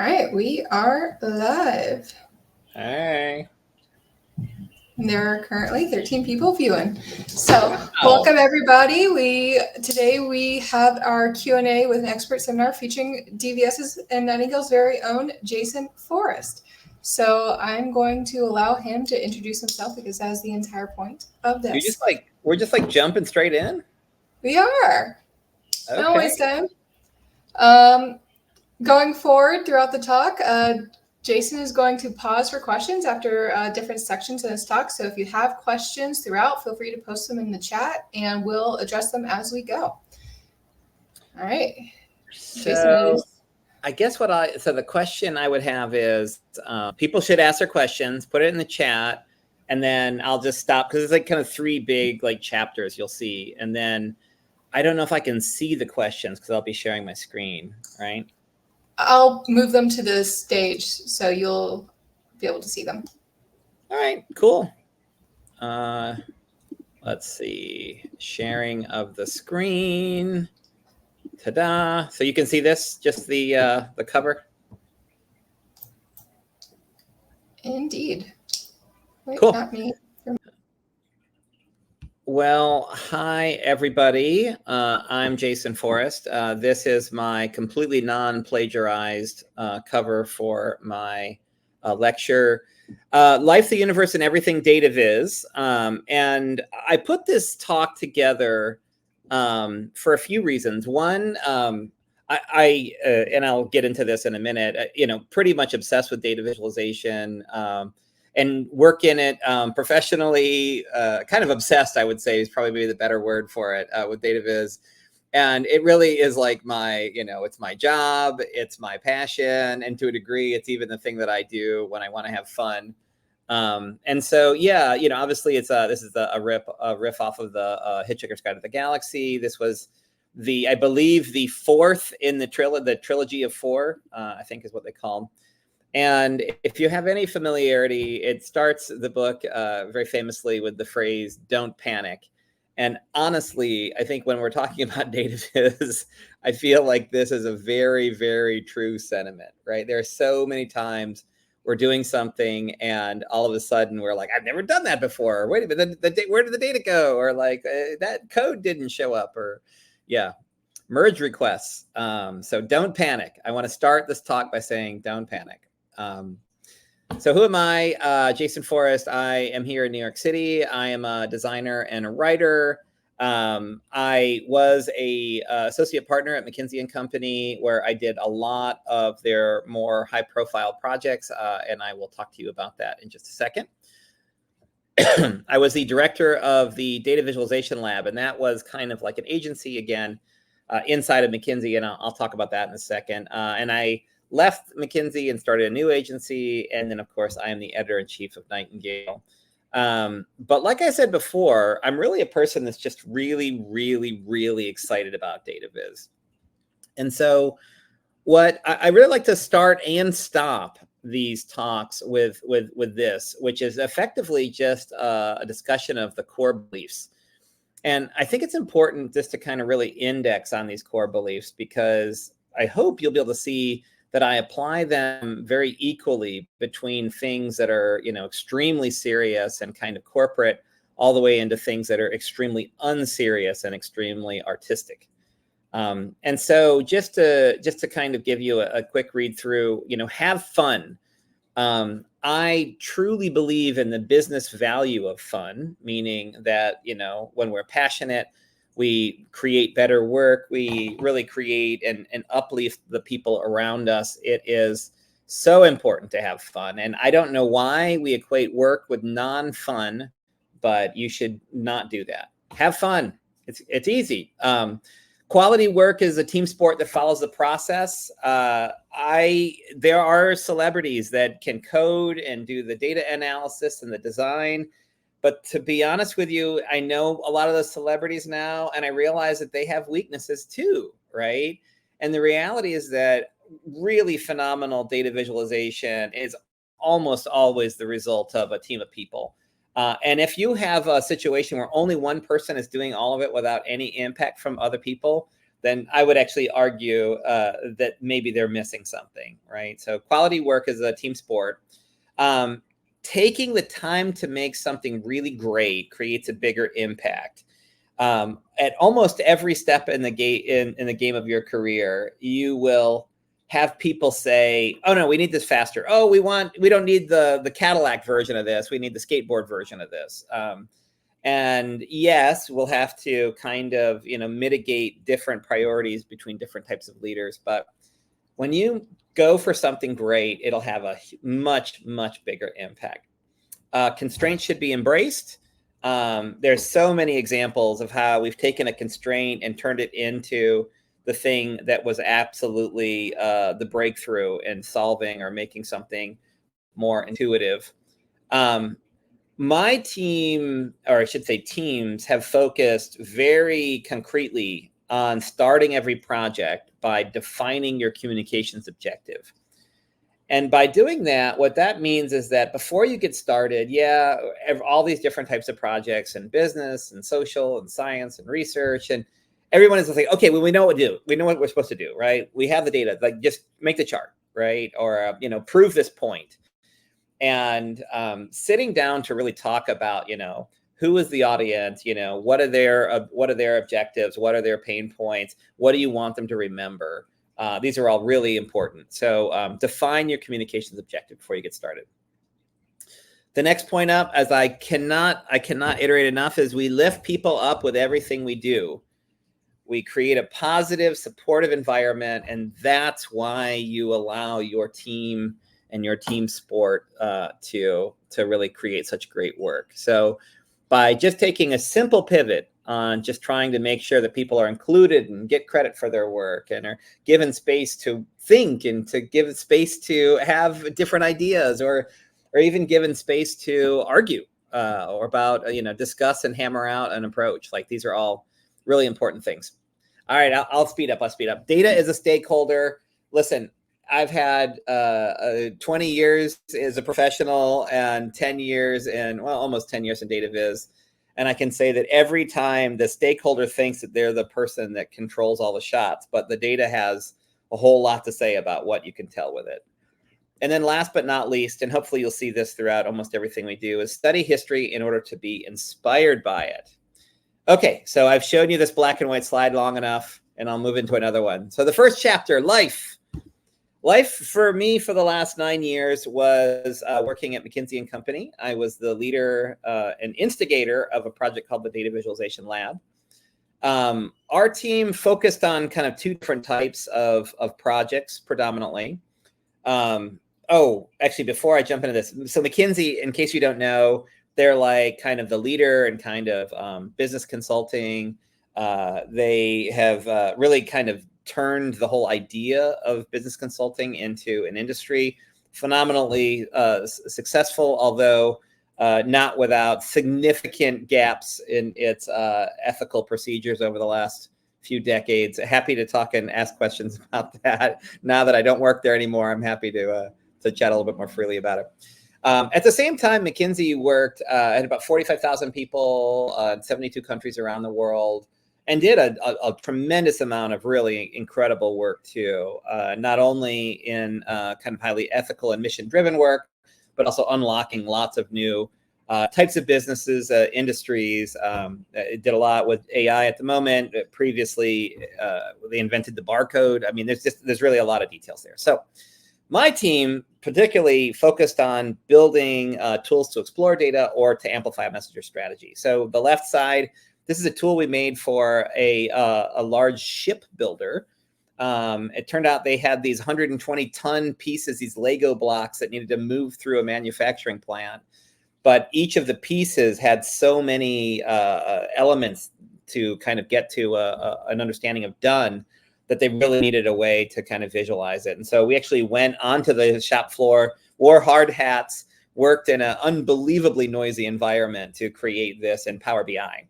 All right, we are live. Hey. There are currently 13 people viewing. So welcome everybody. Today we have our Q&A with an expert seminar featuring DVS's and Nightingale's very own Jason Forrest. So I'm going to allow him to introduce himself because that is the entire point of this. We're just like jumping straight in? We are. Okay. No waste time. Going forward throughout the talk, Jason is going to pause for questions after different sections in this talk. So if you have questions throughout, feel free to post them in the chat and we'll address them as we go. All right. So I guess so the question I would have is people should ask their questions, put it in the chat, and then I'll just stop because it's like kind of three big like chapters you'll see. And then I don't know if I can see the questions because I'll be sharing my screen, right? I'll move them to the stage so you'll be able to see them. All right, cool. Let's see, sharing of the screen. Ta-da! So you can see this, just the cover. Indeed. Wait, cool. Not me. Well, hi everybody. I'm Jason Forrest. This is my completely non-plagiarized cover for my lecture, Life, the Universe, and Everything Data Viz. And I put this talk together for a few reasons. One, and I'll get into this in a minute, pretty much obsessed with data visualization and work in it professionally, kind of obsessed, I would say is probably the better word for it, with data viz. And it really is like it's my job, it's my passion, and to a degree, it's even the thing that I do when I want to have fun. And so, yeah, obviously this is a riff off of the Hitchhiker's Guide to the Galaxy. This was I believe the fourth in the trilogy of four, I think is what they call them. And if you have any familiarity, it starts the book very famously with the phrase, "Don't panic." And honestly, I think when we're talking about data viz, I feel like this is a very, very true sentiment, right? There are so many times we're doing something and all of a sudden we're like, I've never done that before. Wait a minute, where did the data go? Or like that code didn't show up, or yeah, merge requests. So don't panic. I want to start this talk by saying, don't panic. So who am I? Jason Forrest. I am here in New York City. I am a designer and a writer. I was a associate partner at McKinsey & Company, where I did a lot of their more high-profile projects, and I will talk to you about that in just a second. I was the director of the Data Visualization Lab, and that was kind of like an agency again inside of McKinsey, and I'll talk about that in a second. And I left McKinsey and started a new agency. And then, of course, I am the editor-in-chief of Nightingale. But like I said before, I'm really a person that's just really, really, really excited about data viz. And so what I really like to start and stop these talks with this, which is effectively just a discussion of the core beliefs. And I think it's important just to kind of really index on these core beliefs, because I hope you'll be able to see that I apply them very equally between things that are, extremely serious and kind of corporate, all the way into things that are extremely unserious and extremely artistic. And so just to kind of give you a quick read through, have fun. I truly believe in the business value of fun, meaning that, when we're passionate, we create better work. We really create and uplift the people around us. It is so important to have fun. And I don't know why we equate work with non-fun, but you should not do that. Have fun. It's easy. Quality work is a team sport that follows the process. There are celebrities that can code and do the data analysis and the design. But to be honest with you, I know a lot of those celebrities now, and I realize that they have weaknesses too, right? And the reality is that really phenomenal data visualization is almost always the result of a team of people. And if you have a situation where only one person is doing all of it without any impact from other people, then I would actually argue that maybe they're missing something, right? So quality work is a team sport. Taking the time to make something really great creates a bigger impact. At almost every step in the game of your career, you will have people say, "Oh no, we need this faster. Oh, we don't need the Cadillac version of this. We need the skateboard version of this." And yes, we'll have to kind of, mitigate different priorities between different types of leaders. But when you go for something great, it'll have a much, much bigger impact. Constraints should be embraced. There's so many examples of how we've taken a constraint and turned it into the thing that was absolutely the breakthrough in solving or making something more intuitive. My team, or I should say teams, have focused very concretely on starting every project by defining your communications objective. And by doing that, what that means is that before you get started, all these different types of projects in business and social and science and research, and everyone is like, okay, well, we know what to do. We know what we're supposed to do, right? We have the data, like just make the chart, right? Or, prove this point. And sitting down to really talk about, who is the audience, what are their objectives, what are their pain points, what do you want them to remember? These are all really important. So define your communications objective before you get started. The next point up, as I cannot iterate enough, is we lift people up with everything we do. We create a positive, supportive environment, and that's why you allow your team and your team sport to really create such great work. So by just taking a simple pivot on just trying to make sure that people are included and get credit for their work and are given space to think and to give space to have different ideas or even given space to argue or about, discuss and hammer out an approach. Like these are all really important things. All right, I'll speed up. Data is a stakeholder. Listen, I've had 20 years as a professional and 10 years almost 10 years in DataViz. And I can say that every time the stakeholder thinks that they're the person that controls all the shots, but the data has a whole lot to say about what you can tell with it. And then last but not least, and hopefully you'll see this throughout almost everything we do, is study history in order to be inspired by it. Okay, so I've shown you this black and white slide long enough, and I'll move into another one. So the first chapter, life. Life for me for the last 9 years was working at McKinsey & Company. I was the leader and instigator of a project called the Data Visualization Lab. Our team focused on kind of two different types of projects predominantly. Actually, before I jump into this, so McKinsey, in case you don't know, they're like kind of the leader in kind of business consulting. They have really kind of turned the whole idea of business consulting into an industry, phenomenally successful, although not without significant gaps in its ethical procedures over the last few decades. Happy to talk and ask questions about that. Now that I don't work there anymore, I'm happy to chat a little bit more freely about it. At the same time, McKinsey worked at about 45,000 people in 72 countries around the world, and did a tremendous amount of really incredible work too, not only in kind of highly ethical and mission-driven work, but also unlocking lots of new types of businesses, industries. It did a lot with AI at the moment. Previously, they invented the barcode. I mean, there's really a lot of details there. So my team particularly focused on building tools to explore data or to amplify a messenger strategy. So the left side, this is a tool we made for a large ship builder. It turned out they had these 120-ton pieces, these Lego blocks that needed to move through a manufacturing plant. But each of the pieces had so many elements to kind of get to an understanding of done that they really needed a way to kind of visualize it. And so we actually went onto the shop floor, wore hard hats, worked in an unbelievably noisy environment to create this in Power BI.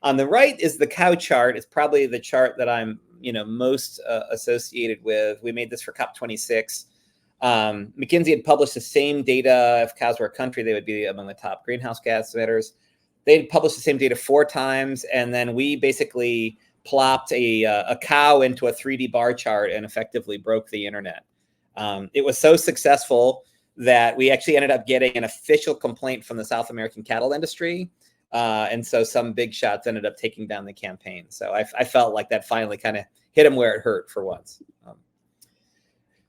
On the right is the cow chart. It's probably the chart that I'm most associated with. We made this for COP26. McKinsey had published the same data. If cows were a country, they would be among the top greenhouse gas emitters. They'd published the same data 4 times, and then we basically plopped a cow into a 3D bar chart and effectively broke the internet. It was so successful that we actually ended up getting an official complaint from the South American cattle industry. And so some big shots ended up taking down the campaign. So I felt like that finally kind of hit them where it hurt for once.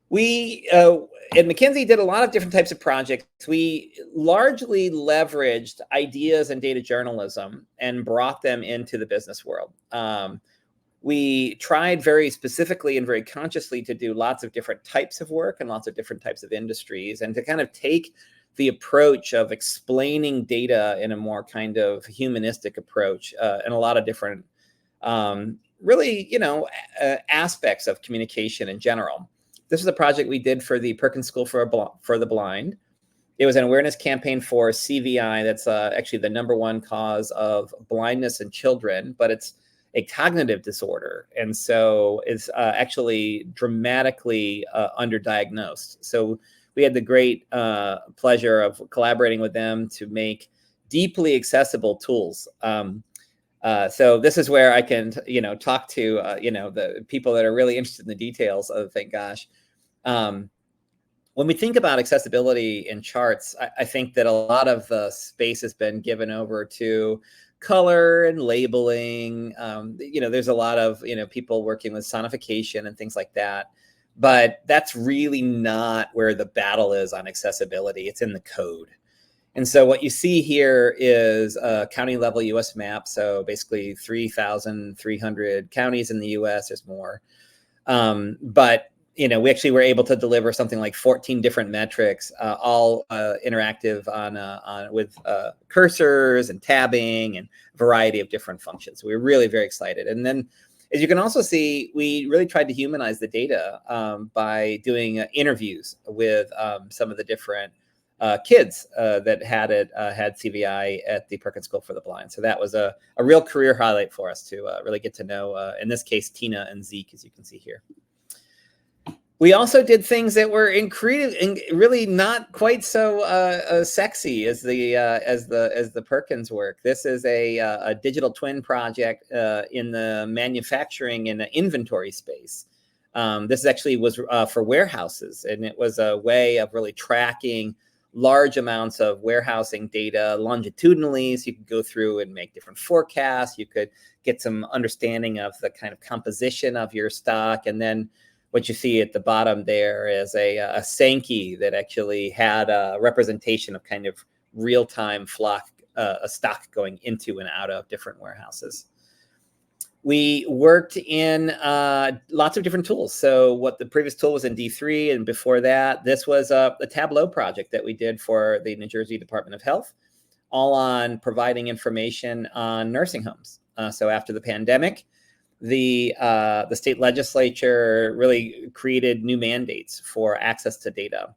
We at McKinsey did a lot of different types of projects. We largely leveraged ideas in data journalism and brought them into the business world. We tried very specifically and very consciously to do lots of different types of work and lots of different types of industries, and to kind of take the approach of explaining data in a more kind of humanistic approach in a lot of different, really, aspects of communication in general. This is a project we did for the Perkins School for the Blind. It was an awareness campaign for CVI. That's actually the #1 cause of blindness in children, but it's a cognitive disorder. And so it's actually dramatically underdiagnosed. So we had the great pleasure of collaborating with them to make deeply accessible tools. So this is where I can, talk to, the people that are really interested in the details of, thank gosh. When we think about accessibility in charts, I think that a lot of the space has been given over to color and labeling. There's a lot of, people working with sonification and things like that. But that's really not where the battle is on accessibility. It's in the code. And so what you see here is a county level US map. So basically 3,300 counties in the US, there's more. But we actually were able to deliver something like 14 different metrics, all interactive with cursors and tabbing and a variety of different functions. So we were really very excited. And then, as you can also see, we really tried to humanize the data by doing interviews with some of the different kids that had CVI at the Perkins School for the Blind. So that was a real career highlight for us to really get to know, in this case, Tina and Zeke, as you can see here. We also did things that were really not quite so sexy as the Perkins work. This is a digital twin project in the manufacturing and inventory space. This actually was for warehouses, and it was a way of really tracking large amounts of warehousing data longitudinally. So you could go through and make different forecasts. You could get some understanding of the kind of composition of your stock, and then what you see at the bottom there is a Sankey that actually had a representation of kind of real-time stock going into and out of different warehouses. We worked in lots of different tools. So what the previous tool was in D3, and before that, this was a Tableau project that we did for the New Jersey Department of Health, all on providing information on nursing homes. So after the pandemic, the state legislature really created new mandates for access to data.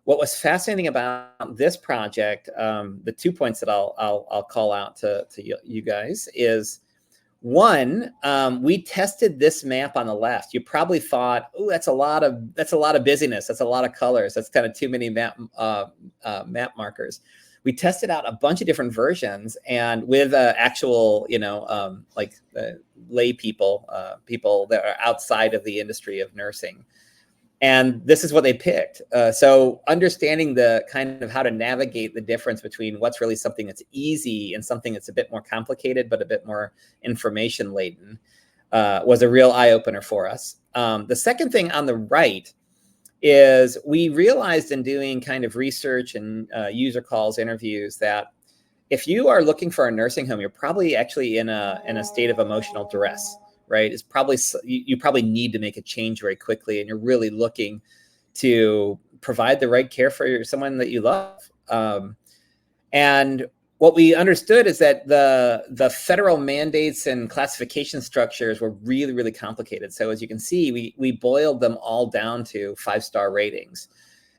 What was fascinating about this project, the 2 points that I'll call out to you guys is, one, we tested this map on the left. You probably thought, oh, that's a lot of busyness. That's a lot of colors. That's kind of too many map markers. We tested out a bunch of different versions, and with actual, lay people, people that are outside of the industry of nursing. And this is what they picked. So understanding the kind of how to navigate the difference between what's really something that's easy and something that's a bit more complicated, but a bit more information laden, was a real eye opener for us. The second thing on the right is we realized in doing kind of research and user calls, interviews, that if you are looking for a nursing home, you're probably actually in a state of emotional duress, right? It's probably, you probably need to make a change very quickly, and you're really looking to provide the right care for someone that you love. And what we understood is that the federal mandates and classification structures were really, really complicated. So as you can see, we boiled them all down to 5-star ratings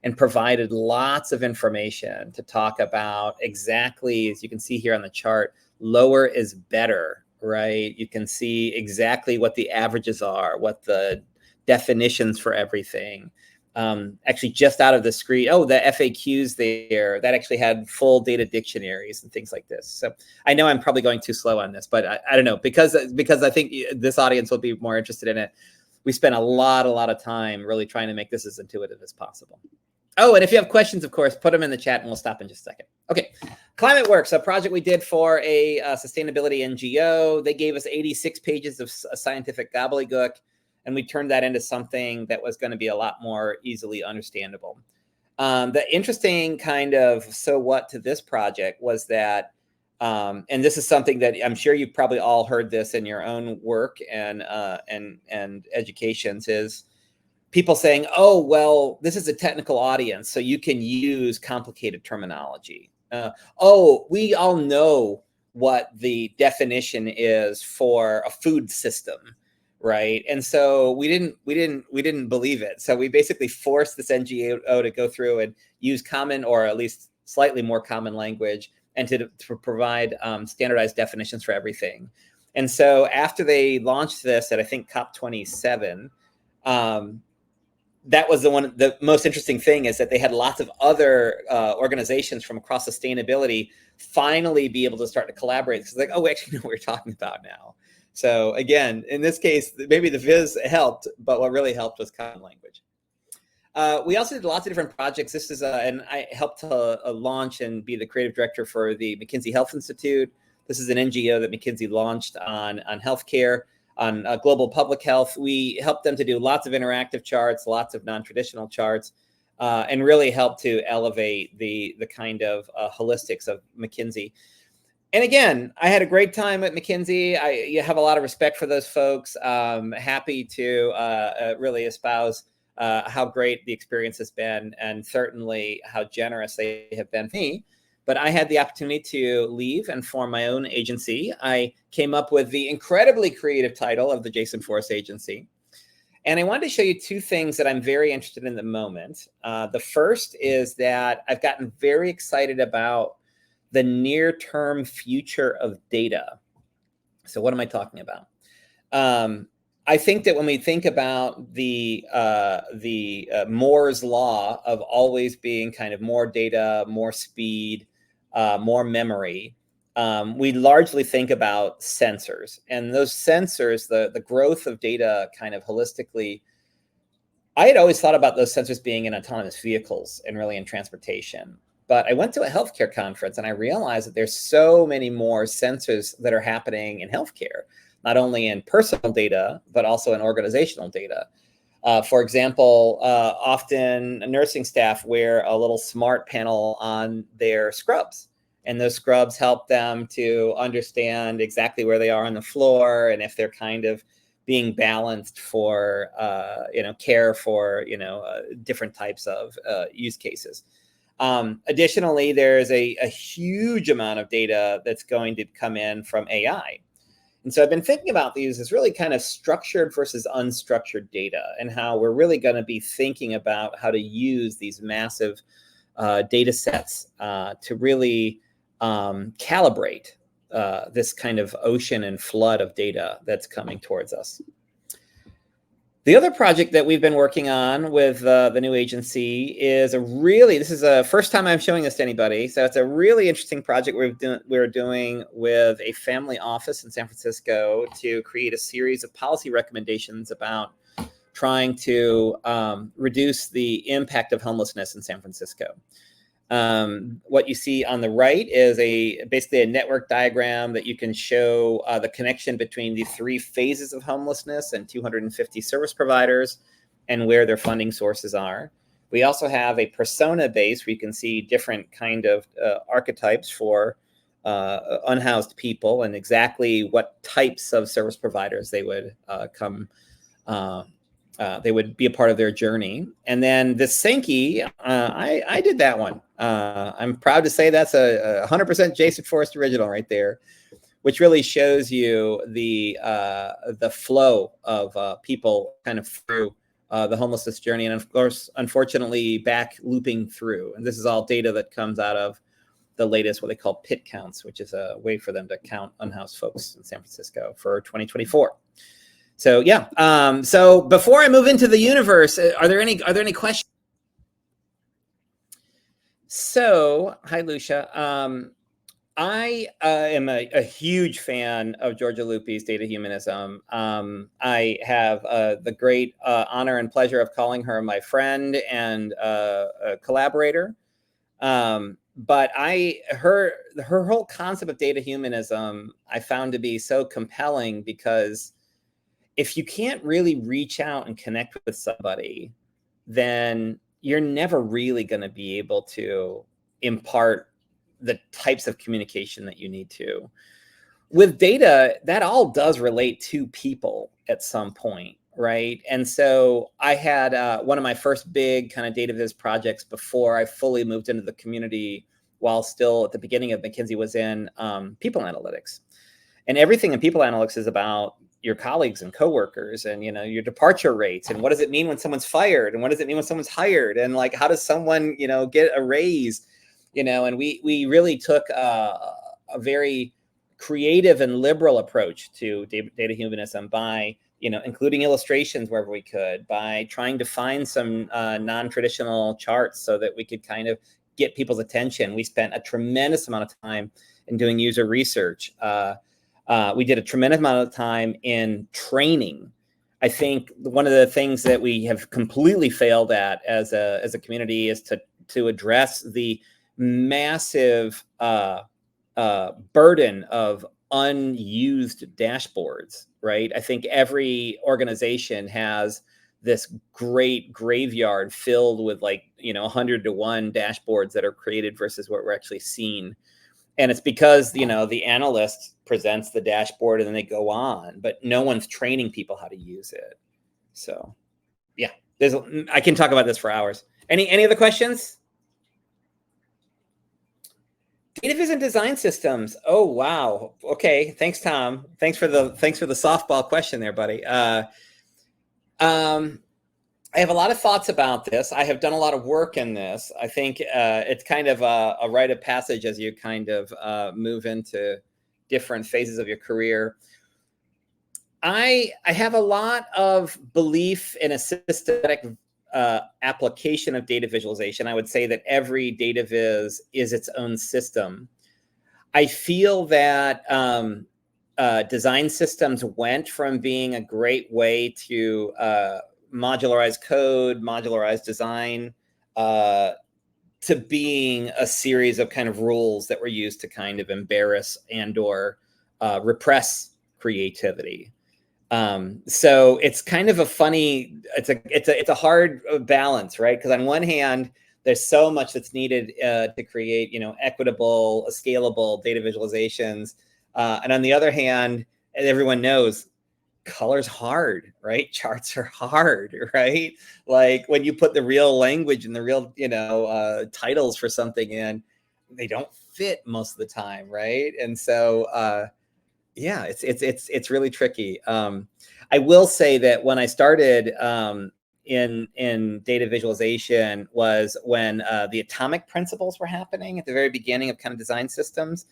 and provided lots of information to talk about exactly, as you can see here on the chart, lower is better, right? You can see exactly what the averages are, what the definitions for everything. actually just out of the screen. Oh, the FAQs there, that actually had full data dictionaries and things like this. So I know I'm probably going too slow on this, but I don't know, because I think this audience will be more interested in it. We spent a lot of time really trying to make this as intuitive as possible. Oh, and if you have questions, of course, put them in the chat and we'll stop in just a second. Okay, Climate Works, a project we did for a sustainability NGO. They gave us 86 pages of scientific gobbledygook, and we turned that into something that was going to be a lot more easily understandable. The interesting kind of so what to this project was that, and this is something that I'm sure you've probably all heard this in your own work and educations, is people saying, oh, well, this is a technical audience, so you can use complicated terminology. Oh, we all know what the definition is for a food system, right? And so we didn't believe it. So we basically forced this NGO to go through and use common, or at least slightly more common language, and to provide standardized definitions for everything. And so after they launched this at, I think, COP27, that was the most interesting thing, is that they had lots of other organizations from across sustainability finally be able to start to collaborate. It's like, oh, we actually know what we're talking about now. So again, in this case, maybe the viz helped, but what really helped was common language. We also did lots of different projects. This is, and I helped to launch and be the creative director for the McKinsey Health Institute. This is an NGO that McKinsey launched on healthcare, on global public health. We helped them to do lots of interactive charts, lots of non-traditional charts, and really helped to elevate the kind of holistics of McKinsey. And again, I had a great time at McKinsey. You have a lot of respect for those folks. Happy to really espouse how great the experience has been, and certainly how generous they have been for me. But I had the opportunity to leave and form my own agency. I came up with the incredibly creative title of the Jason Forrest Agency. And I wanted to show you two things that I'm very interested in at the moment. The first is that I've gotten very excited about the near-term future of data. So what am I talking about? I think that when we think about the Moore's law of always being kind of more data, more speed, more memory, we largely think about sensors. And those sensors, the growth of data kind of holistically, I had always thought about those sensors being in autonomous vehicles and really in transportation. But I went to a healthcare conference and I realized that there's so many more sensors that are happening in healthcare, not only in personal data, but also in organizational data. For example, often nursing staff wear a little smart panel on their scrubs, and those scrubs help them to understand exactly where they are on the floor and if they're kind of being balanced for care for different types of use cases. Additionally, there's a huge amount of data that's going to come in from AI. And so I've been thinking about these as really kind of structured versus unstructured data, and how we're really going to be thinking about how to use these massive data sets to really calibrate this kind of ocean and flood of data that's coming towards us. The other project that we've been working on with the new agency is this is the first time I'm showing this to anybody. So it's a really interesting project we're doing with a family office in San Francisco to create a series of policy recommendations about trying to reduce the impact of homelessness in San Francisco. What you see on the right is basically a network diagram that you can show the connection between the 3 phases of homelessness and 250 service providers and where their funding sources are. We also have a persona base where you can see different kind of archetypes for unhoused people and exactly what types of service providers they would they would be a part of their journey. And then the Sankey, I did that one. I'm proud to say that's a 100% Jason Forrest original right there, which really shows you the flow of people kind of through the homelessness journey. And of course, unfortunately, back looping through. And this is all data that comes out of the latest, what they call PIT counts, which is a way for them to count unhoused folks in San Francisco for 2024. So yeah. So before I move into the universe, are there any questions? So hi, Lucia. I am a huge fan of Georgia Lupi's Data Humanism. I have the great honor and pleasure of calling her my friend and a collaborator. But her whole concept of data humanism I found to be so compelling, because if you can't really reach out and connect with somebody, then you're never really going to be able to impart the types of communication that you need to. With data, that all does relate to people at some point, right? And so I had one of my first big kind of data viz projects before I fully moved into the community, while still at the beginning of McKinsey, was in people analytics. And everything in people analytics is about your colleagues and coworkers, and your departure rates, and what does it mean when someone's fired, and what does it mean when someone's hired, and like how does someone get a raise, and we really took a very creative and liberal approach to data humanism by including illustrations wherever we could, by trying to find some non-traditional charts so that we could kind of get people's attention. We spent a tremendous amount of time in doing user research. We did a tremendous amount of time in training. I think one of the things that we have completely failed at as a community is to address the massive burden of unused dashboards, right? I think every organization has this great graveyard filled with 100 to 1 dashboards that are created versus what we're actually seeing. And it's because, the analyst presents the dashboard and then they go on, but no one's training people how to use it. So yeah, I can talk about this for hours. Any other questions? Data viz and design systems. Oh, wow. Okay. Thanks, Tom. Thanks for the softball question there, buddy. I have a lot of thoughts about this. I have done a lot of work in this. I think it's kind of a rite of passage as you kind of move into different phases of your career. I have a lot of belief in a systematic application of data visualization. I would say that every data viz is its own system. I feel that design systems went from being a great way to modularize code, modularize design, to being a series of kind of rules that were used to kind of embarrass and or repress creativity. So it's kind of a funny, it's a hard balance, right? Because on one hand, there's so much that's needed to create, equitable, scalable data visualizations. And on the other hand, everyone knows color's hard, right? Charts are hard, right? Like when you put the real language and the real, titles for something in, they don't fit most of the time, right? And so, yeah, it's really tricky. I will say that when I started in data visualization was when the atomic principles were happening at the very beginning of kind of design systems.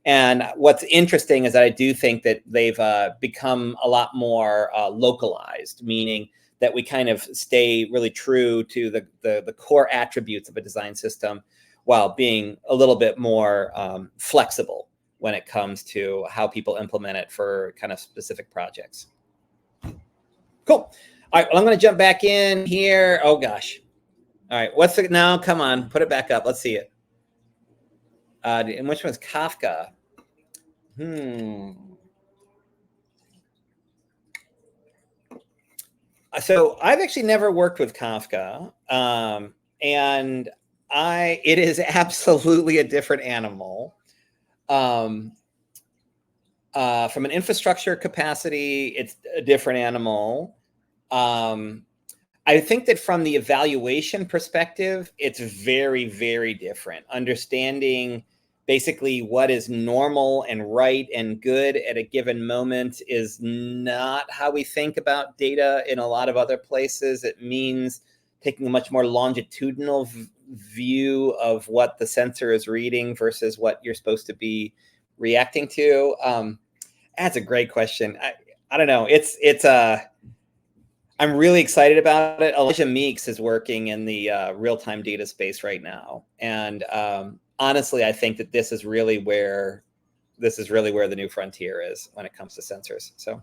And what's interesting is that I do think that they've become a lot more localized, meaning that we kind of stay really true to the core attributes of a design system while being a little bit more flexible when it comes to how people implement it for kind of specific projects. Cool. All right, well, I'm going to jump back in here. Oh, gosh. All right, what's it now? Come on, put it back up. Let's see it. And which one's Kafka? So I've actually never worked with Kafka, and it is absolutely a different animal. From an infrastructure capacity, it's a different animal. I think that from the evaluation perspective, it's very, very different. Understanding basically what is normal and right and good at a given moment is not how we think about data in a lot of other places. It means taking a much more longitudinal view of what the sensor is reading versus what you're supposed to be reacting to. That's a great question. I don't know. I'm really excited about it. Elijah Meeks is working in the real-time data space right now. And honestly, I think that this is really where the new frontier is when it comes to sensors. So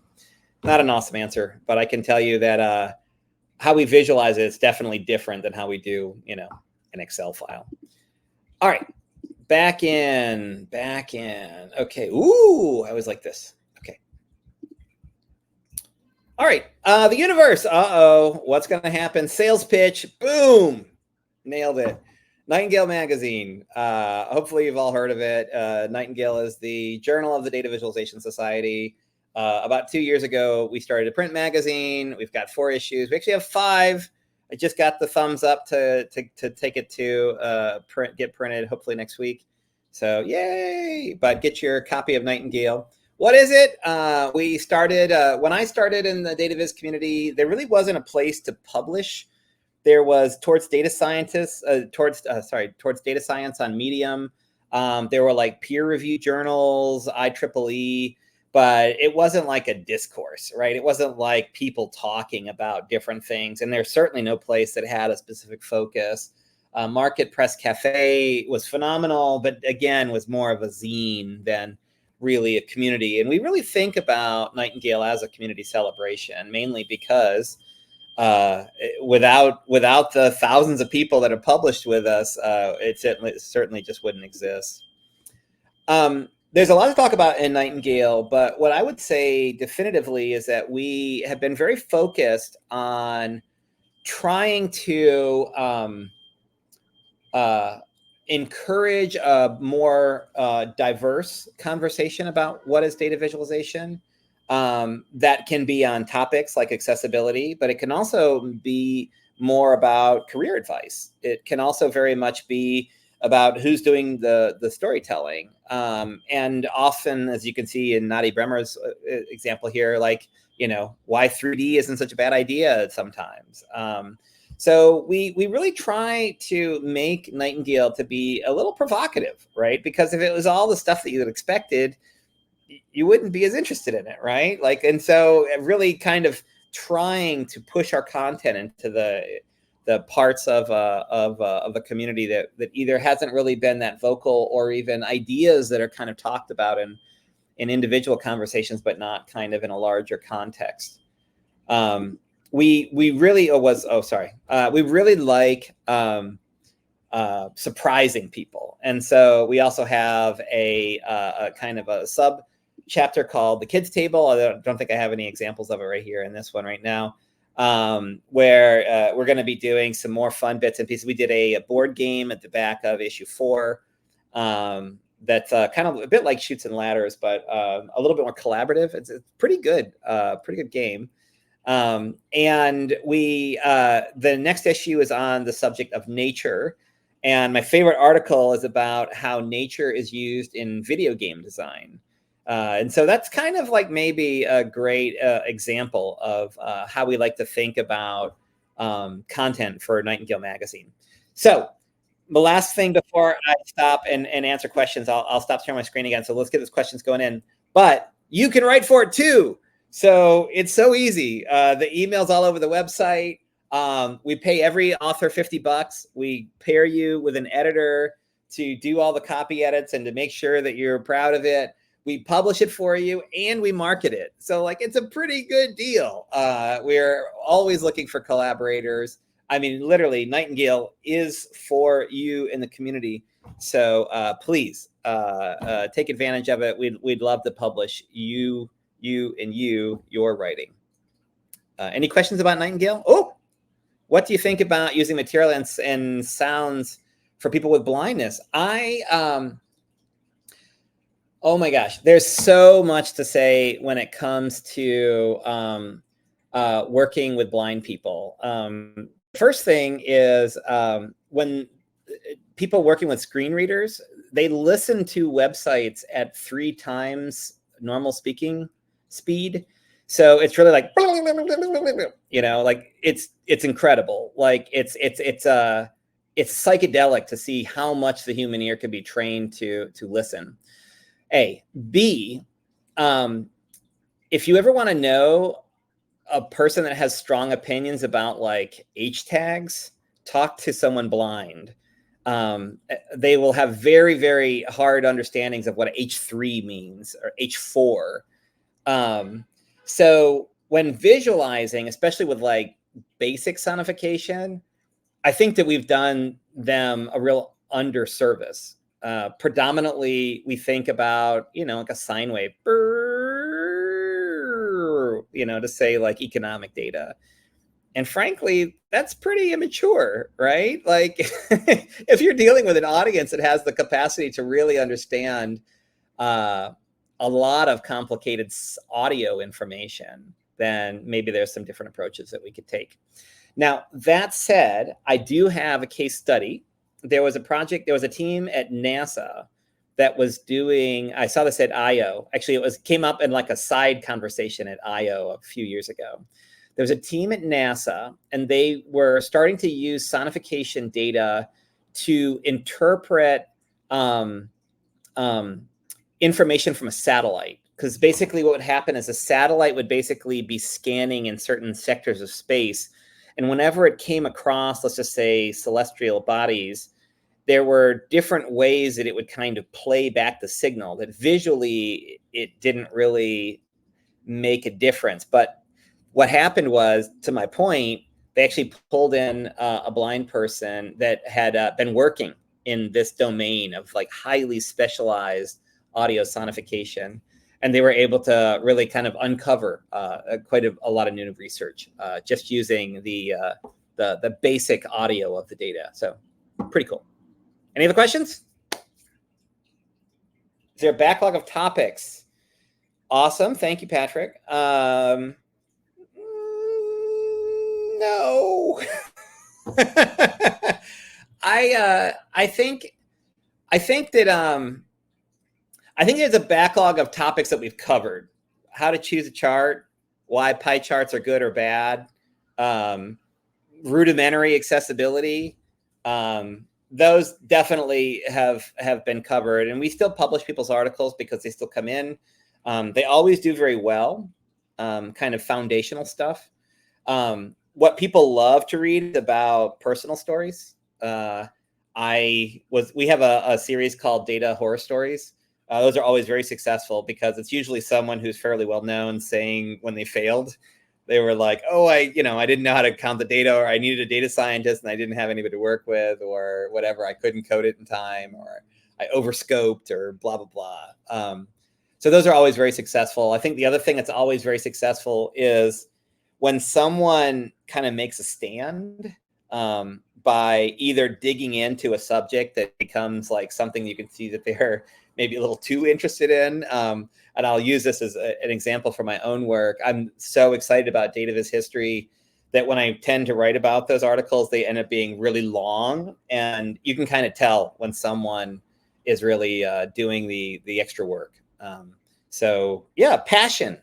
not an awesome answer, but I can tell you that how we visualize it is definitely different than how we do, an Excel file. All right, back in. Okay. Ooh, I always like this. Okay. All right, the universe. What's going to happen? Sales pitch. Boom. Nailed it. Nightingale Magazine. Hopefully you've all heard of it. Nightingale is the journal of the Data Visualization Society. About 2 years ago, we started a print magazine. We've got 4 issues. We actually have 5. I just got the thumbs up to take it to get printed hopefully next week. So yay! But get your copy of Nightingale. What is it? We started when I started in the DataViz community. There really wasn't a place to publish. There was towards data scientists, towards data science on Medium. There were like peer review journals, IEEE, but it wasn't like a discourse, right? It wasn't like people talking about different things. And there's certainly no place that had a specific focus. Market Press Cafe was phenomenal, but again, was more of a zine than really a community. And we really think about Nightingale as a community celebration, mainly because without the thousands of people that have published with us, it certainly just wouldn't exist. There's a lot to talk about in Nightingale, but what I would say definitively is that we have been very focused on trying to encourage a more diverse conversation about what is data visualization. That can be on topics like accessibility, but it can also be more about career advice. It can also very much be about who's doing the storytelling. And often, as you can see in Nadi Bremer's example here, like, why 3D isn't such a bad idea sometimes. So we really try to make Nightingale to be a little provocative, right? Because if it was all the stuff that you had expected, you wouldn't be as interested in it, right? And so really kind of trying to push our content into the parts of the community that either hasn't really been that vocal, or even ideas that are kind of talked about in individual conversations, but not kind of in a larger context. We really like surprising people, and so we also have a kind of a sub chapter called the Kids Table. I don't think I have any examples of it right here in this one right now, where we're going to be doing some more fun bits and pieces. We did a board game at the back of issue 4 that's kind of a bit like Chutes and Ladders, but a little bit more collaborative. It's pretty good game. And we the next issue is on the subject of nature. And my favorite article is about how nature is used in video game design. And so that's kind of like maybe a great example of how we like to think about content for Nightingale Magazine. So the last thing before I stop and answer questions, I'll stop sharing my screen again. So let's get those questions going in. But you can write for it too. So it's so easy. The email's all over the website. We pay every author $50. We pair you with an editor to do all the copy edits and to make sure that you're proud of it. We publish it for you and we market it. So it's a pretty good deal. We're always looking for collaborators. I mean, literally, Nightingale is for you in the community. So please take advantage of it. We'd love to publish your writing. Any questions about Nightingale? Oh, what do you think about using material and sounds for people with blindness? Oh my gosh, there's so much to say when it comes to working with blind people. First thing is when people working with screen readers, they listen to websites at 3 times normal speaking speed. So it's really like, it's incredible. It's psychedelic to see how much the human ear can be trained to listen. A. B, if you ever want to know a person that has strong opinions about like H tags, talk to someone blind. They will have very, very hard understandings of what H3 means or H4. So when visualizing, especially with like basic sonification, I think that we've done them a real underservice. Predominantly, we think about, like a sine wave, to say like economic data. And frankly, that's pretty immature, right? Like if you're dealing with an audience that has the capacity to really understand a lot of complicated audio information, then maybe there's some different approaches that we could take. Now, that said, I do have a case study. There was a team at NASA that was doing, I saw this at I/O. Actually, came up in like a side conversation at I/O a few years ago. There was a team at NASA, and they were starting to use sonification data to interpret information from a satellite. Because basically what would happen is a satellite would basically be scanning in certain sectors of space. And whenever it came across, let's just say, celestial bodies, there were different ways that it would kind of play back the signal, that visually it didn't really make a difference. But what happened was, to my point, they actually pulled in a blind person that had been working in this domain of like highly specialized audio sonification. And they were able to really kind of uncover quite a lot of new research just using the basic audio of the data. So pretty cool. Any other questions? Is there a backlog of topics? Awesome. Thank you, Patrick. No. I think there's a backlog of topics that we've covered. How to choose a chart, why pie charts are good or bad, rudimentary accessibility. Those definitely have been covered, and we still publish people's articles because they still come in. They always do very well, kind of foundational stuff. What people love to read is about personal stories. We have a series called Data Horror Stories. Those are always very successful because it's usually someone who's fairly well known saying when they failed, they were like, oh, I didn't know how to count the data, or I needed a data scientist and I didn't have anybody to work with, or whatever. I couldn't code it in time, or I overscoped, or blah, blah, blah. So those are always very successful. I think the other thing that's always very successful is when someone kind of makes a stand by either digging into a subject that becomes like something you can see that they're maybe a little too interested in. And I'll use this as an example for my own work. I'm so excited about DataViz history that when I tend to write about those articles, they end up being really long. And you can kind of tell when someone is really doing the extra work. So yeah, passion.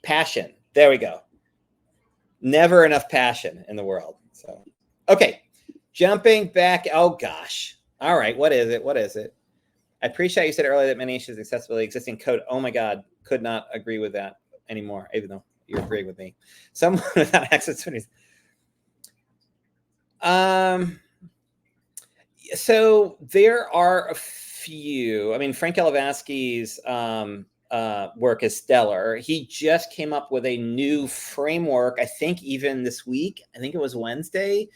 There we go. Never enough passion in the world. So, okay, jumping back. Oh gosh. All right. What is it? I appreciate you said earlier that many issues accessibility existing code. Oh my God, could not agree with that anymore, even though you're agreeing with me. Someone without access to so there are a few. I mean, Frank Elavatsky's work is stellar. He just came up with a new framework, I think even this week, I think it was Wednesday,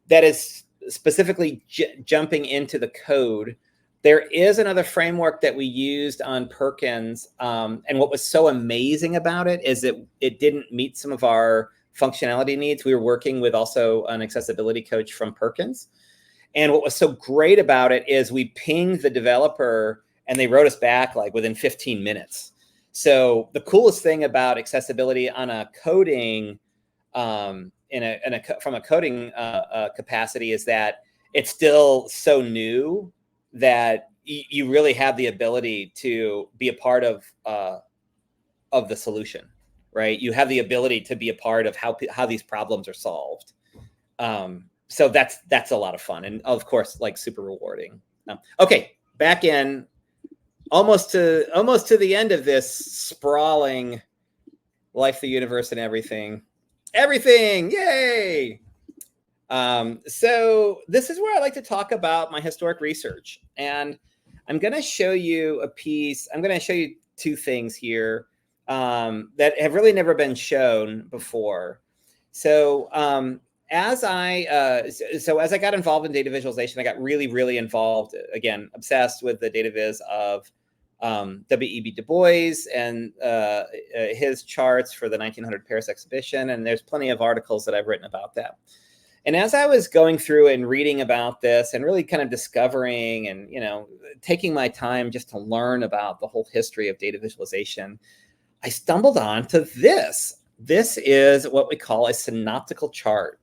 that is specifically jumping into the code. There is another framework that we used on Perkins. And what was so amazing about it is that it didn't meet some of our functionality needs. We were working with also an accessibility coach from Perkins. And what was so great about it is we pinged the developer and they wrote us back like within 15 minutes. So the coolest thing about accessibility on a coding, from a coding capacity is that it's still so new that you really have the ability to be a part of the solution, right? You have the ability to be a part of how these problems are solved. So that's a lot of fun, and of course, like super rewarding. Okay, back in almost to the end of this sprawling life, the universe, and everything. Everything, yay! So this is where I like to talk about my historic research. And I'm going to show you a piece. I'm going to show you two things here that have really never been shown before. So as I got involved in data visualization, I got really involved, again, obsessed with the data viz of W.E.B. Du Bois and his charts for the 1900 Paris exhibition. And there's plenty of articles that I've written about that. And as I was going through and reading about this and really kind of discovering and, taking my time just to learn about the whole history of data visualization, I stumbled onto this. This is what we call a synoptical chart.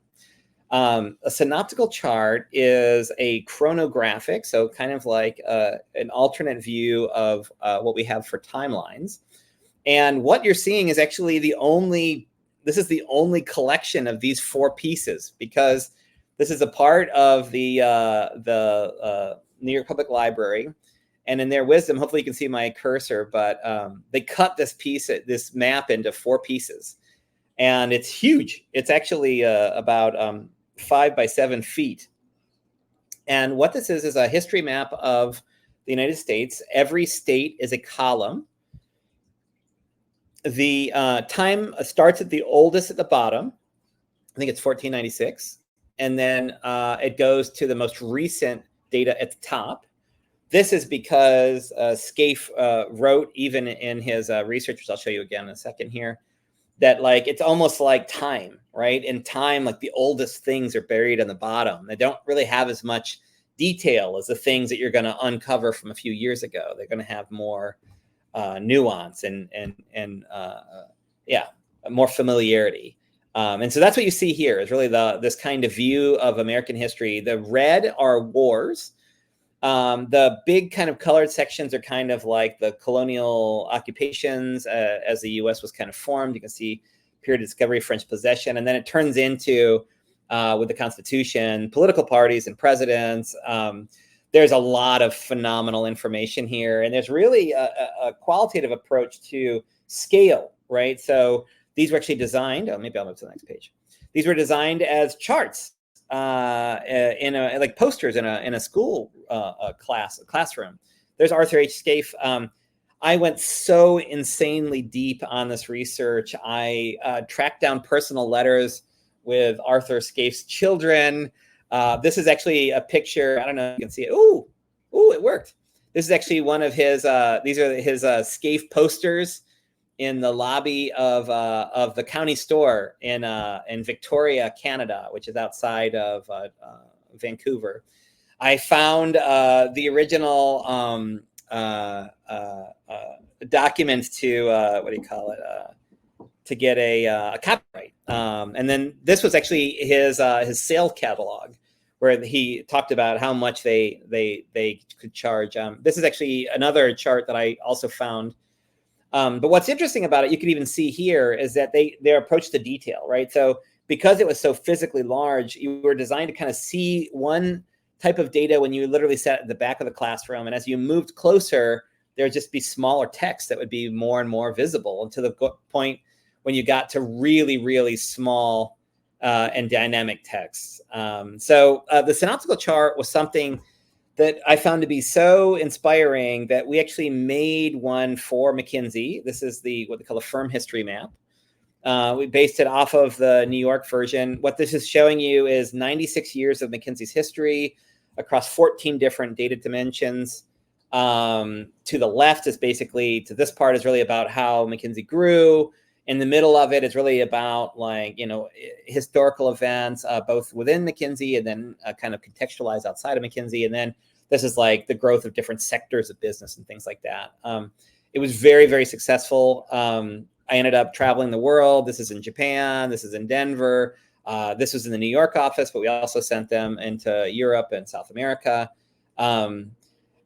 A synoptical chart is a chronographic, so kind of like an alternate view of what we have for timelines. And what you're seeing is actually this is the only collection of these four pieces, because this is a part of the New York Public Library. And in their wisdom, hopefully you can see my cursor, but they cut this map into four pieces. And it's huge. It's actually about 5 by 7 feet. And what this is a history map of the United States. Every state is a column. The time starts at the oldest at the bottom. I think it's 1496. And then it goes to the most recent data at the top. This is because Scaife wrote, even in his research, which I'll show you again in a second here, that it's almost like time, right? In time, the oldest things are buried on the bottom. They don't really have as much detail as the things that you're going to uncover from a few years ago. They're going to have more nuance and more familiarity. And so that's what you see here is really this kind of view of American history. The red are wars. The big kind of colored sections are kind of like the colonial occupations as the U.S. was kind of formed. You can see period of discovery, French possession, and then it turns into, with the Constitution, political parties and presidents. There's a lot of phenomenal information here, and there's really a qualitative approach to scale, right? So these were actually designed. Maybe I'll move to the next page. These were designed as charts. Like posters in a school classroom. There's Arthur H. Scaife. I went so insanely deep on this research. I tracked down personal letters with Arthur Scaife's children. This is actually a picture. I don't know if you can see it. Ooh, it worked. This is actually one of his. These are his Scaife posters in the lobby of the county store in Victoria, Canada, which is outside of Vancouver. I found the original documents to to get a copyright, and then this was actually his sale catalog, where he talked about how much they could charge. This is actually another chart that I also found. But what's interesting about it, you can even see here, is that their approach to detail, right? So because it was so physically large, you were designed to kind of see one type of data when you literally sat at the back of the classroom. And as you moved closer, there would just be smaller text that would be more and more visible, and to the point when you got to really small and dynamic texts. So the synoptical chart was something that I found to be so inspiring that we actually made one for McKinsey. This is what they call a firm history map. We based it off of the New York version. What this is showing you is 96 years of McKinsey's history across 14 different data dimensions. To the left is basically, to this part is really about how McKinsey grew. In the middle of it is really about historical events, both within McKinsey and then kind of contextualized outside of McKinsey. And then this is like the growth of different sectors of business and things like that. It was very successful. I ended up traveling the world. This is in Japan. This is in Denver. This was in the New York office, but we also sent them into Europe and South America.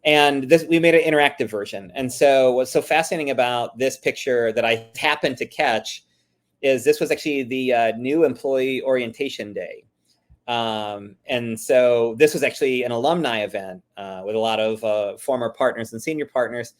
And we made an interactive version. And so what's so fascinating about this picture that I happened to catch is this was actually the new employee orientation day. And so this was actually an alumni event with a lot of former partners and senior partners.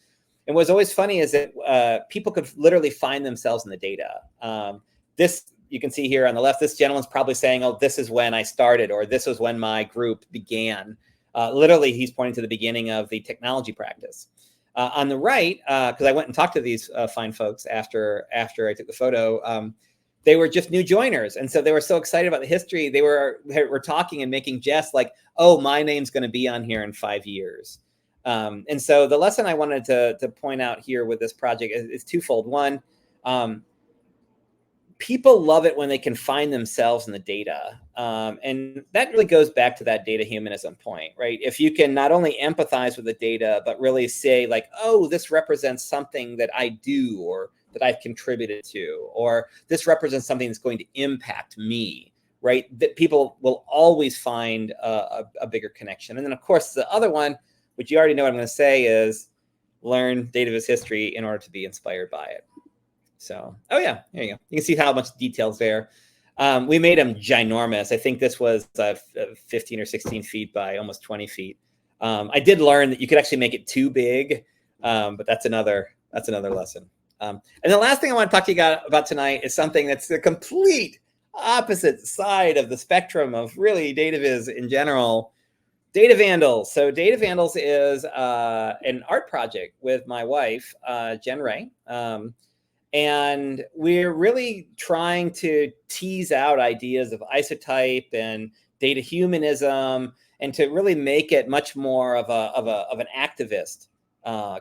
And what's always funny is that people could literally find themselves in the data. This, you can see here on the left, this gentleman's probably saying, oh, this is when I started, or this was when my group began. Literally, he's pointing to the beginning of the technology practice. On the right, because I went and talked to these fine folks after I took the photo, they were just new joiners. And so they were so excited about the history. They were talking and making jests like, oh, my name's going to be on here in 5 years. And so the lesson I wanted to point out here with this project is twofold. One, people love it when they can find themselves in the data. And that really goes back to that data humanism point, right? If you can not only empathize with the data, but really say like, oh, this represents something that I do or that I've contributed to, or this represents something that's going to impact me, right? That people will always find a bigger connection. And then of course, the other one, which you already know what I'm going to say, is learn dataviz history in order to be inspired by it. So, oh yeah, there you go. You can see how much details there. We made them ginormous. I think this was 15 or 16 feet by almost 20 feet. I did learn that you could actually make it too big, but that's another lesson. And the last thing I want to talk to you about tonight is something that's the complete opposite side of the spectrum of really dataviz in general. Data Vandals. So Data Vandals is an art project with my wife, Jen Ray. And we're really trying to tease out ideas of isotype and data humanism, and to really make it much more of an activist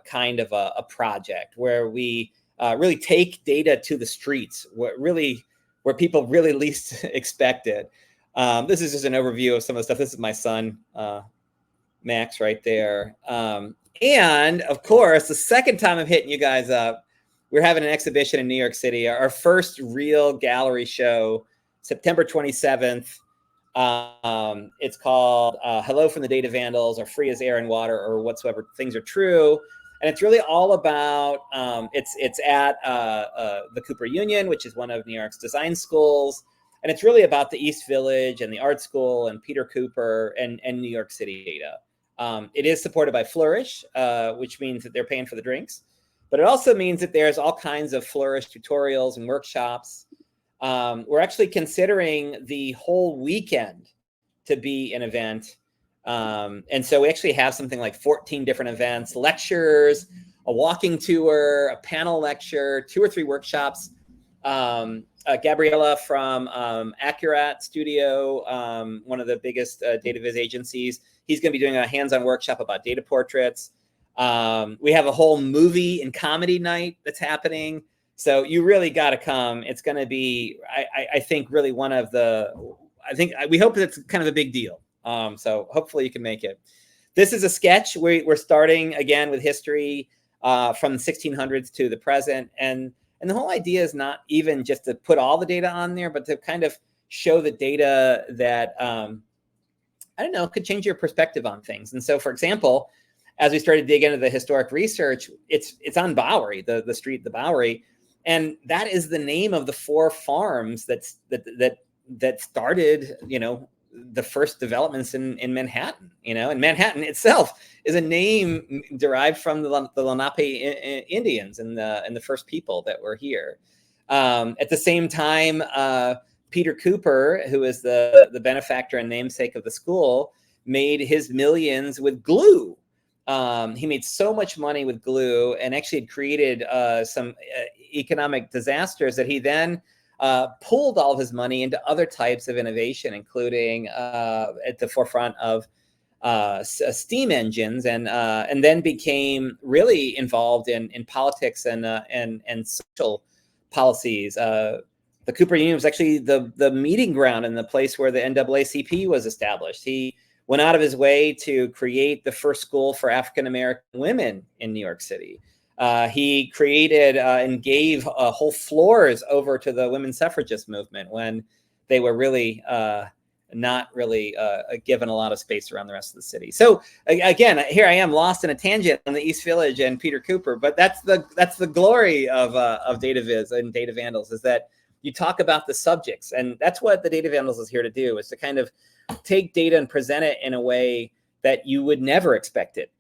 kind of a project where we really take data to the streets, where people really least expect it. This is just an overview of some of the stuff. This is my son, Max, right there. And of course, the second time I'm hitting you guys up, we're having an exhibition in New York City, our first real gallery show, September 27th. It's called Hello from the Data Vandals, or Free as Air and Water, or Whatsoever Things Are True. And it's really all about, it's at the Cooper Union, which is one of New York's design schools. And it's really about the East Village and the art school and Peter Cooper and New York City data. It is supported by Flourish, which means that they're paying for the drinks. But it also means that there's all kinds of Flourish tutorials and workshops. We're actually considering the whole weekend to be an event. And so we actually have something like 14 different events, lectures, a walking tour, a panel lecture, 2 or 3 workshops. Gabriella from Accurate Studio, one of the biggest data viz agencies, he's going to be doing a hands-on workshop about data portraits. We have a whole movie and comedy night that's happening. So you really got to come. It's going to be, I think, really one of the, we hope it's kind of a big deal. So hopefully you can make it. This is a sketch. We're starting again with history from the 1600s to the present. And the whole idea is not even just to put all the data on there, but to kind of show the data that, I don't know, could change your perspective on things. And so, for example, as we started to dig into the historic research, it's on Bowery, the street, the Bowery. And that is the name of the 4 farms that started, the first developments in Manhattan, and Manhattan itself is a name derived from the Lenape Indians and the first people that were here. At the same time, Peter Cooper, who is the benefactor and namesake of the school, made his millions with glue. He made so much money with glue, and actually had created some economic disasters that he then pulled all of his money into other types of innovation, including at the forefront of steam engines, and then became really involved in politics and social policies. The Cooper Union was actually the meeting ground and the place where the NAACP was established. He went out of his way to create the first school for African-American women in New York City. He created and gave whole floors over to the women's suffragist movement when they were really not really given a lot of space around the rest of the city. So again, here I am lost in a tangent on the East Village and Peter Cooper, but that's the glory of DataViz and Data Vandals, is that you talk about the subjects, and that's what the Data Vandals is here to do, is to kind of take data and present it in a way that you would never expect it.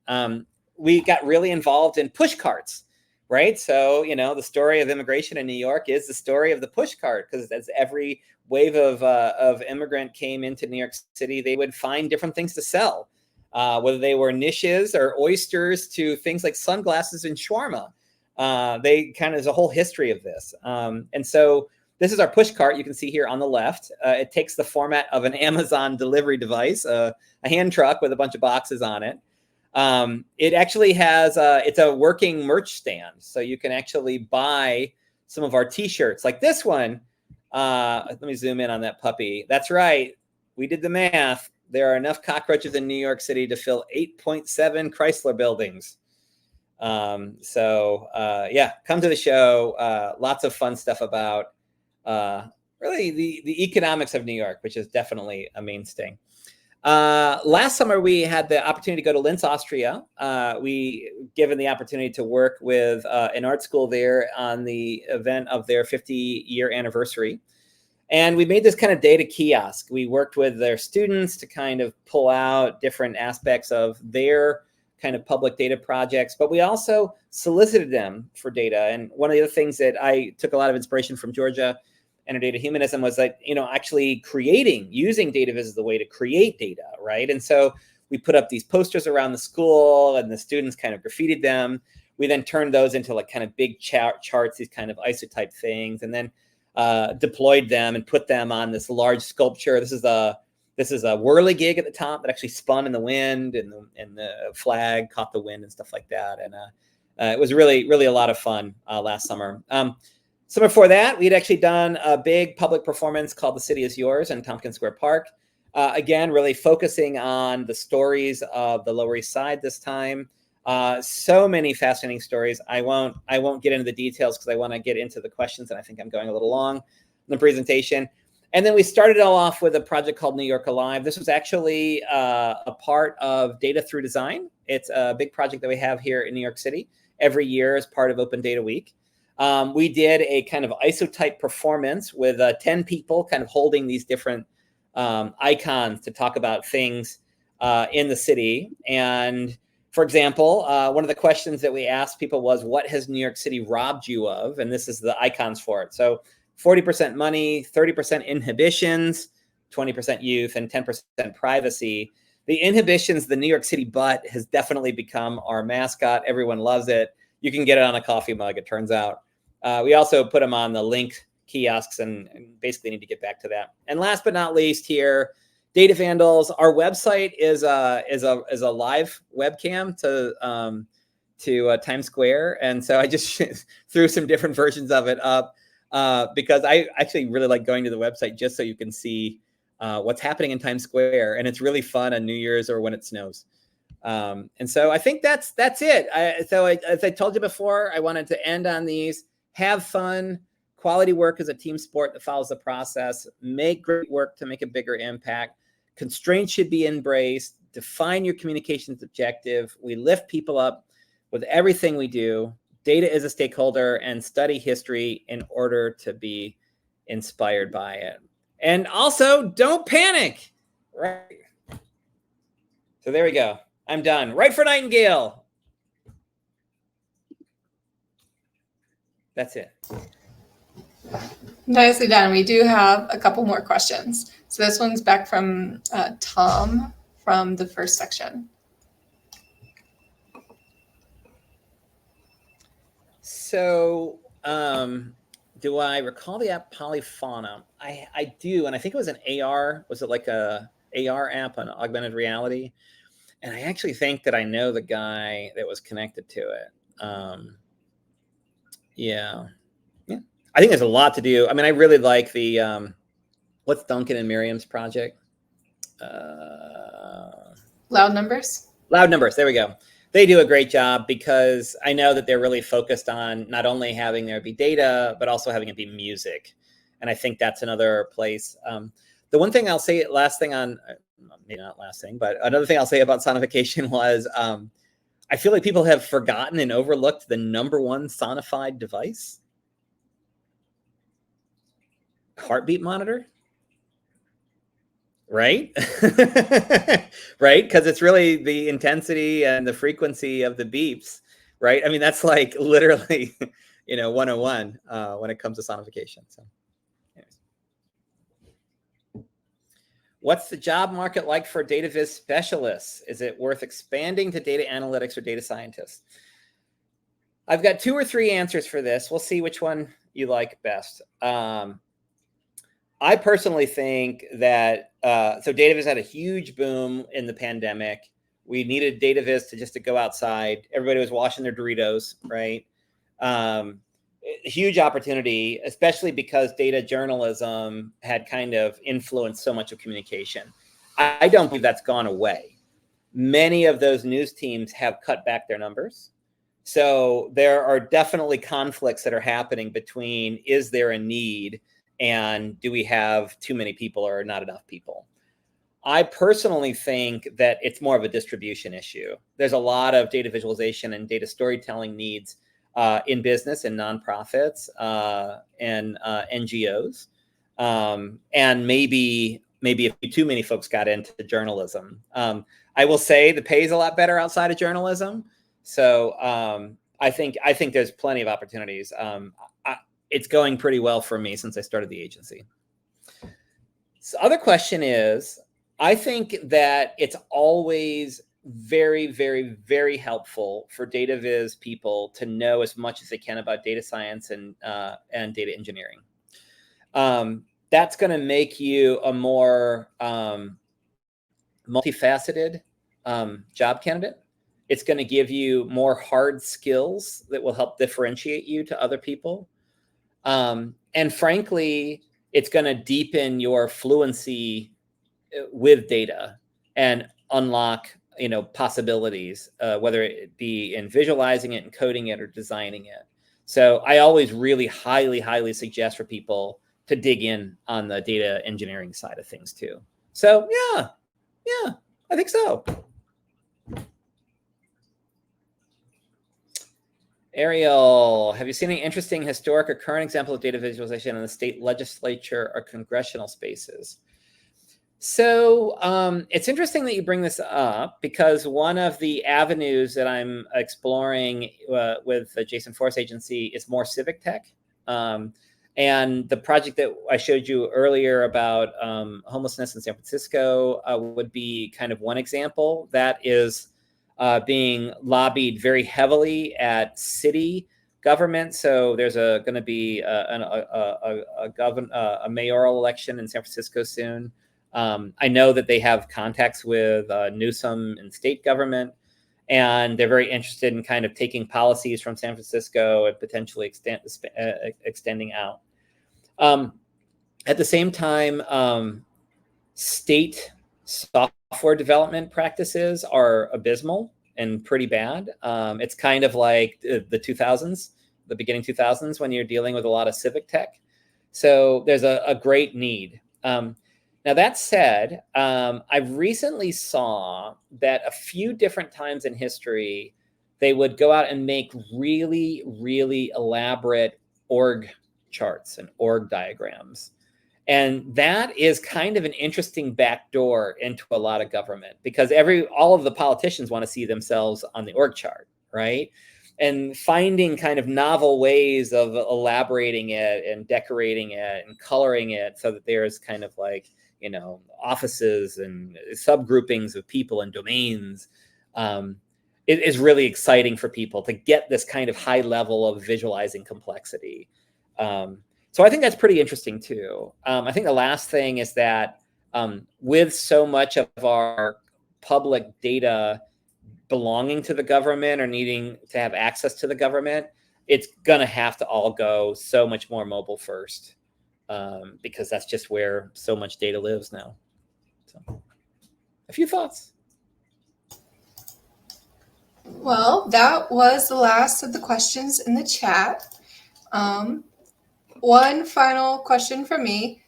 we got really involved in push carts, right? So, you know, the story of immigration in New York is the story of the push cart, because as every wave of immigrant came into New York City, they would find different things to sell, whether they were niches or oysters to things like sunglasses and shawarma. There's a whole history of this. And so this is our push cart. You can see here on the left. It takes the format of an Amazon delivery device, a hand truck with a bunch of boxes on it. It actually has, it's a working merch stand. So you can actually buy some of our t-shirts like this one. Let me zoom in on that puppy. That's right. We did the math. There are enough cockroaches in New York City to fill 8.7 Chrysler buildings. Yeah, come to the show. Lots of fun stuff about really the economics of New York, which is definitely a mainstay. Last summer, we had the opportunity to go to Linz, Austria. We given the opportunity to work with an art school there on the event of their 50-year anniversary. And we made this kind of data kiosk. We worked with their students to kind of pull out different aspects of their kind of public data projects, but we also solicited them for data. And one of the other things that I took a lot of inspiration from Georgia and her data humanism was that, you know, actually using dataviz as the way to create data, right? And so we put up these posters around the school and the students kind of graffitied them. We then turned those into like kind of big charts, these kind of isotype things, and then deployed them and put them on this large sculpture. This is a whirligig at the top that actually spun in the wind, and the flag caught the wind and stuff like that. And it was really, really a lot of fun last summer. Summer before that, we had actually done a big public performance called The City Is Yours in Tompkins Square Park. Again, really focusing on the stories of the Lower East Side this time. So many fascinating stories. I won't get into the details because I want to get into the questions, and I think I'm going a little long in the presentation. And then we started it all off with a project called New York Alive. This was actually a part of Data Through Design. It's a big project that we have here in New York City every year as part of Open Data Week. We did a kind of isotype performance with 10 people kind of holding these different icons to talk about things in the city. And for example, one of the questions that we asked people was, what has New York City robbed you of? And this is the icons for it. So 40% money, 30% inhibitions, 20% youth, and 10% privacy. The inhibitions, the New York City butt, has definitely become our mascot. Everyone loves it. You can get it on a coffee mug, it turns out. We also put them on the link kiosks and basically need to get back to that. And last but not least here, Data Vandals. Our website is a live webcam to Times Square. And so I just threw some different versions of it up because I actually really like going to the website just so you can see what's happening in Times Square. And it's really fun on New Year's or when it snows. And so I think that's it. As I told you before, I wanted to end on these. Have fun. Quality work is a team sport that follows the process. Make great work to make a bigger impact. Constraints should be embraced. Define your communications objective. We lift people up with everything we do. Data is a stakeholder, and study history in order to be inspired by it. And also, don't panic. Right. So there we go. I'm done. Right for Nightingale. That's it. Nicely done. We do have a couple more questions. So this one's back from Tom from the first section. So do I recall the app Polyfauna? I do, and I think it was an AR. Was it like a AR app on augmented reality? And I actually think that I know the guy that was connected to it. Yeah. I think there's a lot to do. I mean, I really like the what's Duncan and Miriam's project? Loud Numbers. Loud Numbers. There we go. They do a great job because I know that they're really focused on not only having there be data, but also having it be music. And I think that's another place. The one thing I'll say, last thing on, maybe not last thing, but another thing I'll say about sonification was I feel like people have forgotten and overlooked the #1 sonified device. Heartbeat monitor. right? Right? Because it's really the intensity and the frequency of the beeps, right? I mean, that's like literally, 101 when it comes to sonification. So, anyways. What's the job market like for data viz specialists? Is it worth expanding to data analytics or data scientists? I've got 2 or 3 answers for this. We'll see which one you like best. I personally think that, so data viz had a huge boom in the pandemic. We needed data viz to go outside. Everybody was washing their Doritos, right? Huge opportunity, especially because data journalism had kind of influenced so much of communication. I don't believe that's gone away. Many of those news teams have cut back their numbers. So there are definitely conflicts that are happening between, is there a need and do we have too many people or not enough people? I personally think that it's more of a distribution issue. There's a lot of data visualization and data storytelling needs in business and nonprofits and NGOs. And maybe a few too many folks got into journalism. I will say the pay is a lot better outside of journalism. So I think there's plenty of opportunities. It's going pretty well for me since I started the agency. So other question is, I think that it's always very, very, very helpful for data viz people to know as much as they can about data science and data engineering. That's going to make you a more multifaceted job candidate. It's going to give you more hard skills that will help differentiate you to other people. And frankly, it's going to deepen your fluency with data and unlock, possibilities, whether it be in visualizing it and coding it or designing it. So I always really highly, highly suggest for people to dig in on the data engineering side of things too. So yeah, I think so. Ariel, have you seen any interesting historic or current example of data visualization in the state legislature or congressional spaces? So it's interesting that you bring this up, because one of the avenues that I'm exploring with the Jason Forrest agency is more civic tech. And the project that I showed you earlier about homelessness in San Francisco would be kind of one example that is being lobbied very heavily at city government. So there's going to be a mayoral election in San Francisco soon. I know that they have contacts with Newsom and state government, and they're very interested in kind of taking policies from San Francisco and potentially extending out. At the same time, state software development practices are abysmal and pretty bad. It's kind of like the 2000s, the beginning 2000s, when you're dealing with a lot of civic tech. So there's a great need. Now, that said, I recently saw that a few different times in history, they would go out and make really, really elaborate org charts and org diagrams. And that is kind of an interesting backdoor into a lot of government, because all of the politicians want to see themselves on the org chart, right? And finding kind of novel ways of elaborating it and decorating it and coloring it so that there's kind of like, offices and subgroupings of people and domains. It is really exciting for people to get this kind of high level of visualizing complexity. So I think that's pretty interesting too. I think the last thing is that with so much of our public data belonging to the government or needing to have access to the government, it's going to have to all go so much more mobile first, because that's just where so much data lives now. So, a few thoughts. Well, that was the last of the questions in the chat. One final question from me.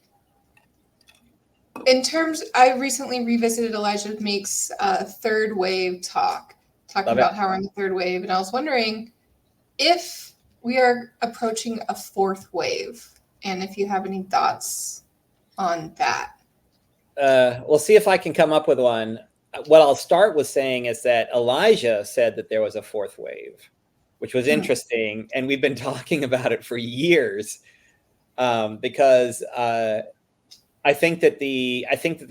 I recently revisited Elijah Meek's third wave talking about how we're in the third wave. And I was wondering if we are approaching a fourth wave, and if you have any thoughts on that. we'll see if I can come up with one. What I'll start with saying is that Elijah said that there was a fourth wave, which was interesting, and we've been talking about it for years, because I think that the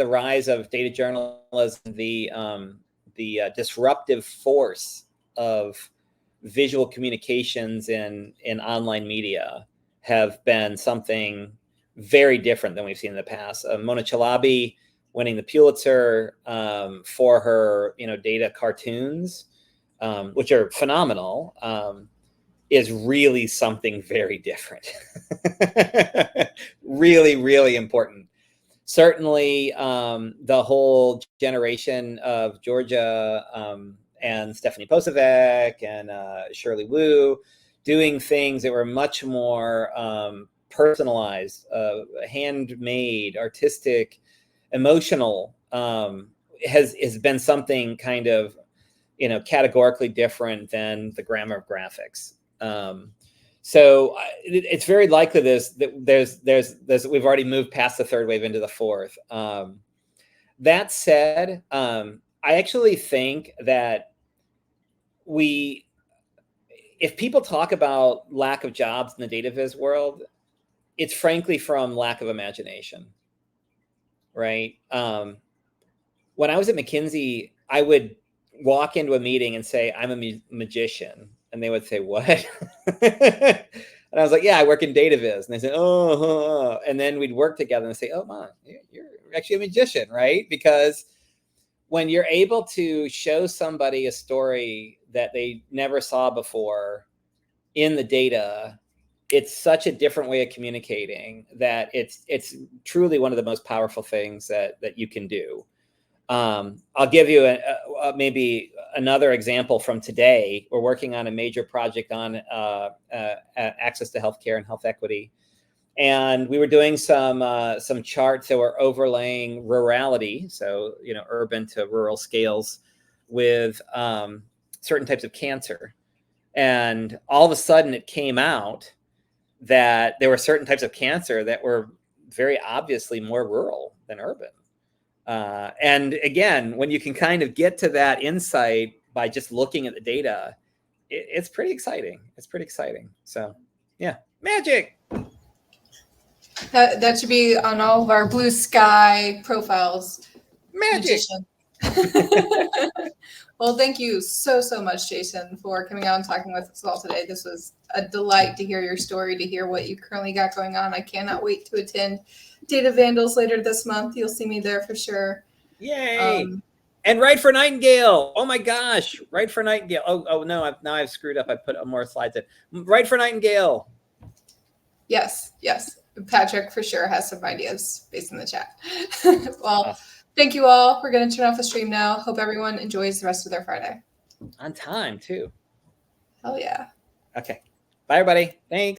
rise of data journalism, the disruptive force of visual communications in online media have been something very different than we've seen in the past. Mona Chalabi winning the Pulitzer for her, data cartoons, which are phenomenal, is really something very different. Really, really important. Certainly, the whole generation of Georgia and Stephanie Posavec and Shirley Wu doing things that were much more personalized, handmade, artistic, emotional, has been something kind of, categorically different than the grammar of graphics. So it's very likely that we've already moved past the third wave into the fourth. That said, I actually think that if people talk about lack of jobs in the data viz world, it's frankly from lack of imagination, right? When I was at McKinsey, I would walk into a meeting and say, I'm a magician. And they would say, what? And I was like, yeah, I work in data viz. And they said, oh. And then we'd work together and say, oh, man, you're actually a magician, right? Because when you're able to show somebody a story that they never saw before in the data, it's such a different way of communicating that it's truly one of the most powerful things that you can do. I'll give you maybe another example from today. We're working on a major project on access to healthcare and health equity. And we were doing some charts that were overlaying rurality, so urban to rural scales, with certain types of cancer. And all of a sudden, it came out that there were certain types of cancer that were very obviously more rural than urban. And again, when you can kind of get to that insight by just looking at the data, it's pretty exciting. It's pretty exciting. So, yeah, magic. That should be on all of our blue sky profiles. Magic. Well, thank you so much, Jason, for coming out and talking with us all today. This was a delight to hear your story, to hear what you currently got going on. I cannot wait to attend Data Vandals later this month. You'll see me there for sure. Yay! And Write for Nightingale. Oh my gosh, Write for Nightingale. Oh no, I've screwed up. I put more slides in. Write for Nightingale. Yes. Patrick for sure has some ideas based in the chat. Well, thank you all. We're going to turn off the stream now. Hope everyone enjoys the rest of their Friday. On time, too. Hell yeah. Okay. Bye, everybody. Thanks.